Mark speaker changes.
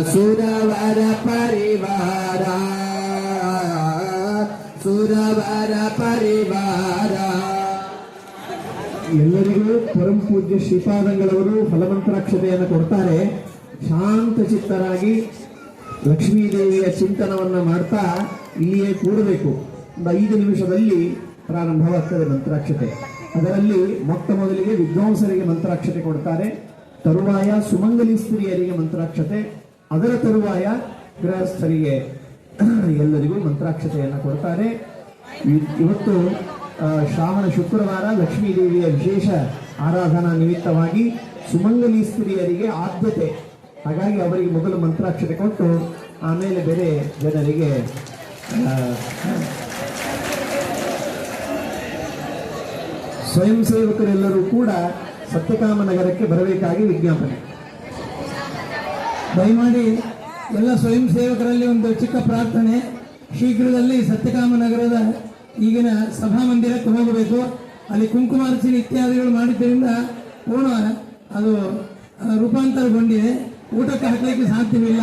Speaker 1: ಸುರವರ ಪರಿವಾರ ಸುರವರ ಪರಿವಾರ. ಎಲ್ಲರಿಗೂ ಪರಂ ಪೂಜ್ಯ ಶ್ರೀಪಾದಂಗಳವರು ಫಲಮಂತ್ರಾಕ್ಷತೆಯನ್ನು ಕೊಡ್ತಾರೆ. ಶಾಂತ ಚಿತ್ತರಾಗಿ ಲಕ್ಷ್ಮೀದೇವಿಯ ಚಿಂತನವನ್ನ ಮಾಡ್ತಾ ಇಲ್ಲಿಯೇ ಕೂಡಬೇಕು. ಒಂದು 5 ನಿಮಿಷದಲ್ಲಿ ಪ್ರಾರಂಭವಾಗ್ತದೆ ಮಂತ್ರಾಕ್ಷತೆ. ಅದರಲ್ಲಿ ಮೊಟ್ಟ ಮೊದಲಿಗೆ ವಿದ್ವಾಂಸರಿಗೆ ಮಂತ್ರಾಕ್ಷತೆ ಕೊಡ್ತಾರೆ, ತರುವಾಯ ಸುಮಂಗಲಿ ಸ್ತ್ರೀಯರಿಗೆ ಮಂತ್ರಾಕ್ಷತೆ, ಅದರ ತರುವಾಯ ಗೃಹಸ್ಥರಿಗೆ ಎಲ್ಲರಿಗೂ ಮಂತ್ರಾಕ್ಷತೆಯನ್ನು ಕೊಡ್ತಾರೆ. ಇವತ್ತು ಶ್ರಾವಣ ಶುಕ್ರವಾರ ಲಕ್ಷ್ಮೀದೇವಿಯ ವಿಶೇಷ ಆರಾಧನಾ ನಿಮಿತ್ತವಾಗಿ ಸುಮಂಗಲಿ ಸ್ತ್ರೀಯರಿಗೆ ಆದ್ಯತೆ, ಹಾಗಾಗಿ ಅವರಿಗೆ ಮೊದಲು ಮಂತ್ರಾಕ್ಷತೆ ಕೊಟ್ಟು ಆಮೇಲೆ ಬೇರೆ ಜನರಿಗೆ ಸ್ವಯಂ ಸೇವಕರೆಲ್ಲರೂ ಕೂಡ ಸತ್ಯಕಾಮ ನಗರಕ್ಕೆ ಬರಬೇಕಾಗಿ ವಿಜ್ಞಾಪನೆ.
Speaker 2: ದಯಮಾಡಿ ಎಲ್ಲ ಸ್ವಯಂ ಸೇವಕರಲ್ಲಿ ಒಂದು ಚಿಕ್ಕ ಪ್ರಾರ್ಥನೆ, ಶೀಘ್ರದಲ್ಲಿ ಸತ್ಯಕಾಮ ನಗರದ ಈಗಿನ ಸಭಾಮಂದಿರಕ್ಕೆ ಹೋಗಬೇಕು. ಅಲ್ಲಿ ಕುಂಕುಮಾರ್ಚನೆ ಇತ್ಯಾದಿಗಳು ಮಾಡಿದ್ದರಿಂದ ಪೂರ್ಣ ಅದು ರೂಪಾಂತರಗೊಂಡಿದೆ, ಊಟಕ್ಕೆ ಹಾಕಲಿಕ್ಕೆ ಸಾಧ್ಯವಿಲ್ಲ.